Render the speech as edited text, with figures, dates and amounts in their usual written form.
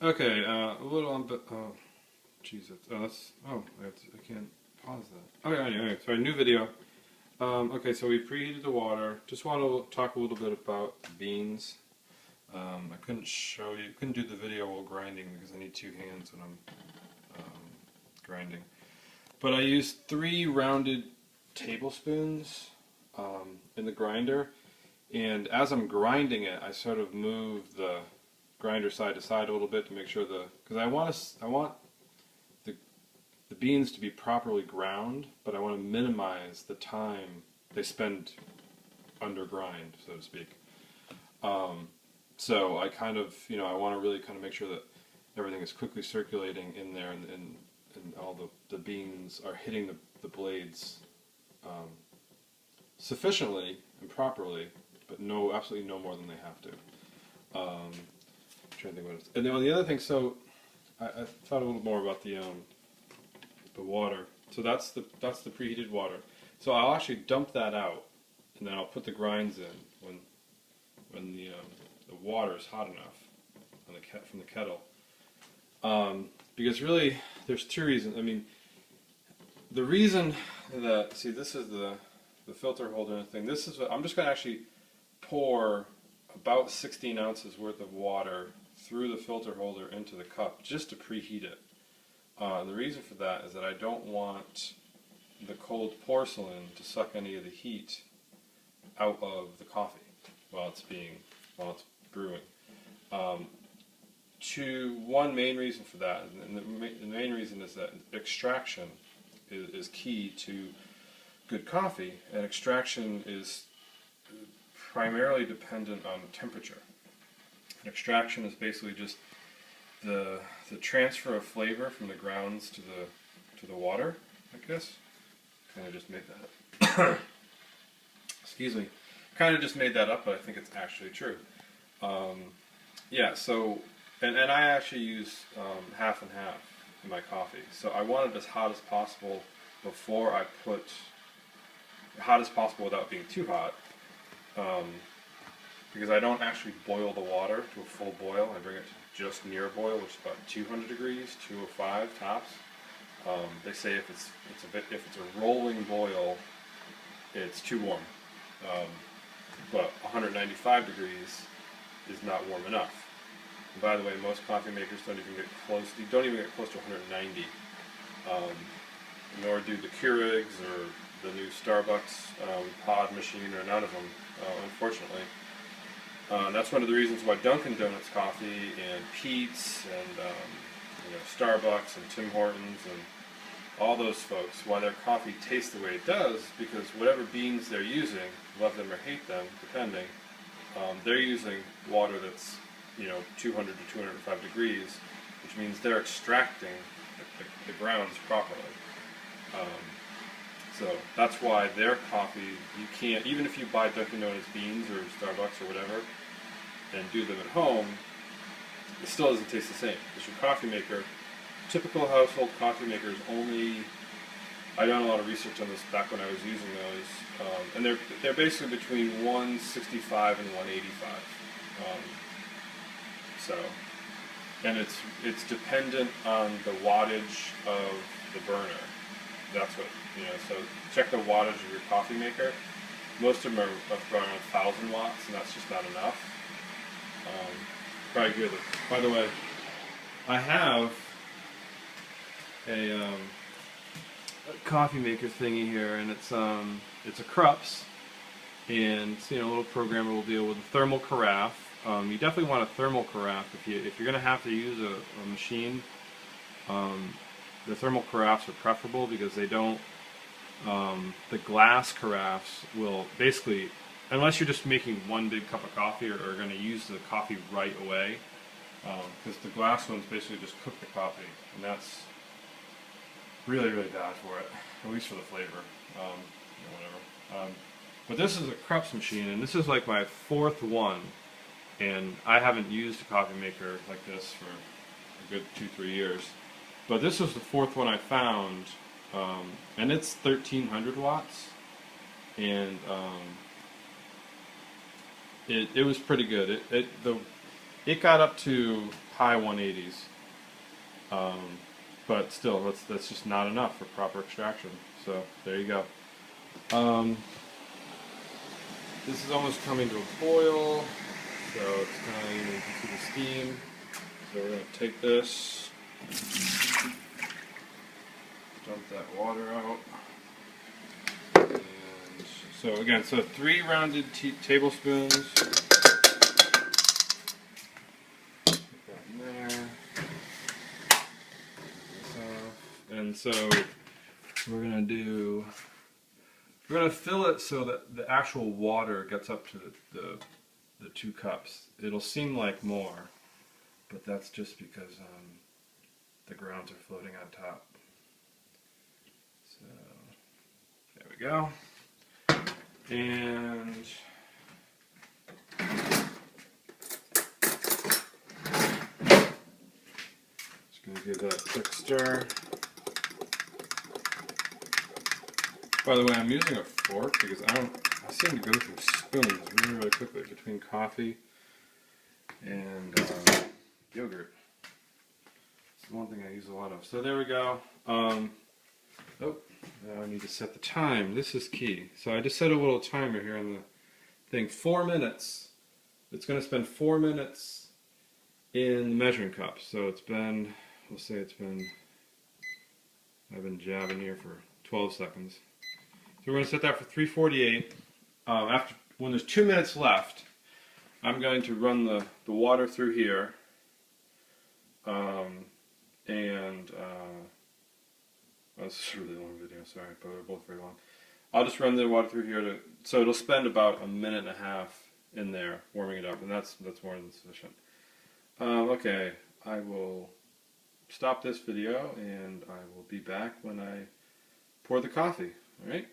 Okay, a little on, but oh, Jesus. Oh, that's I can't pause that. Okay, anyway, sorry, new video. Okay, so we preheated the water. Just want to talk a little bit about beans. I couldn't do the video while grinding because I need two hands when I'm grinding. But I used 3 rounded tablespoons in the grinder, and as I'm grinding it, I sort of move the grinder side to side a little bit to make sure because I want the beans to be properly ground, but I want to minimize the time they spend under grind, so to speak. So I kind of, I want to really kind of make sure that everything is quickly circulating in there, and all the beans are hitting the blades sufficiently and properly, but absolutely no more than they have to. I'm trying to think what else. And then the other thing, so I thought a little more about the water. So that's the preheated water. So I'll actually dump that out, and then I'll put the grinds in when the water is hot enough from the kettle. Because really, there's 2 reasons. I mean, the reason that this is the filter holder and thing. This is what I'm just going to actually pour about 16 ounces worth of water through the filter holder into the cup just to preheat it. The reason for that is that I don't want the cold porcelain to suck any of the heat out of the coffee while it's brewing. One main reason for that, and the main reason is that extraction is key to good coffee, and extraction is primarily dependent on temperature. And extraction is basically just the transfer of flavor from the grounds to the water, I guess. Kind of just made that up. Excuse me. Kind of just made that up, but I think it's actually true. Yeah, so, and I actually use half and half in my coffee. So I want it as hot as possible before I put, hot as possible without being too hot. Because I don't actually boil the water to a full boil. I bring it to just near boil, which is about 200 degrees, 205 tops. They say if it's a rolling boil, it's too warm. But 195 degrees is not warm enough. And by the way, most coffee makers don't even get close to 190. Nor do the Keurigs or the new Starbucks pod machine, or none of them, unfortunately. That's one of the reasons why Dunkin' Donuts coffee and Peet's and Starbucks and Tim Hortons and all those folks, why their coffee tastes the way it does, because whatever beans they're using, love them or hate them, depending, they're using water that's 200 to 205 degrees, which means they're extracting the grounds properly. So that's why their coffee, you can't, even if you buy Dunkin' Donuts beans or Starbucks or whatever, and do them at home, it still doesn't taste the same. Because your coffee maker, typical household coffee makers only, I done a lot of research on this back when I was using those, and they're basically between 165 and 185. And it's dependent on the wattage of the burner. That's what, so check the wattage of your coffee maker. Most of them are around 1,000 watts, and that's just not enough. Probably good. By the way, I have a coffee maker thingy here, and it's a Krups, and a little programmer will deal with a thermal carafe. You definitely want a thermal carafe if you're going to have to use a machine. The thermal carafes are preferable because they don't. The glass carafes will basically, unless you're just making one big cup of coffee, or going to use the coffee right away, because the glass ones basically just cook the coffee, and that's really, really bad for it, at least for the flavor, whatever. But this is a Krups machine, and this is like my 4th one, and I haven't used a coffee maker like this for a good 2-3 years. But this was the 4th one I found, and it's 1,300 watts, and it was pretty good. It got up to high 180s. But still, that's just not enough for proper extraction. So there you go. This is almost coming to a boil, so it's kind of, you can see the steam. So we're going to take this, dump that water out. And so again, so 3 rounded tablespoons. Put that in there. And so we're going to fill it so that the actual water gets up to the 2 cups. It'll seem like more, but that's just because the grounds are floating on top. So there we go. And just going to give that a quick stir. By the way, I'm using a fork because I seem to go through spoons really, really quickly between coffee and yogurt. It's the one thing I use a lot of. So there we go. Oh, now I need to set the time. This is key. So I just set a little timer here on the thing. 4 minutes. It's going to spend 4 minutes in the measuring cup. So it's been, we'll say it's been, I've been jabbing here for 12 seconds. So we're going to set that for 348. When there's 2 minutes left, I'm going to run the water through here. This is a really long video, sorry, but they're both very long. I'll just run the water through here, so it'll spend about a minute and a half in there warming it up, and that's more than sufficient. Okay, I will stop this video, and I will be back when I pour the coffee. All right.